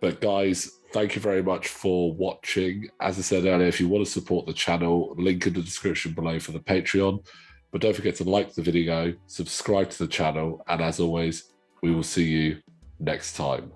But guys, thank you very much for watching. As I said earlier, if you want to support the channel, link in the description below for the Patreon. But don't forget to like the video, subscribe to the channel, and as always, we will see you next time.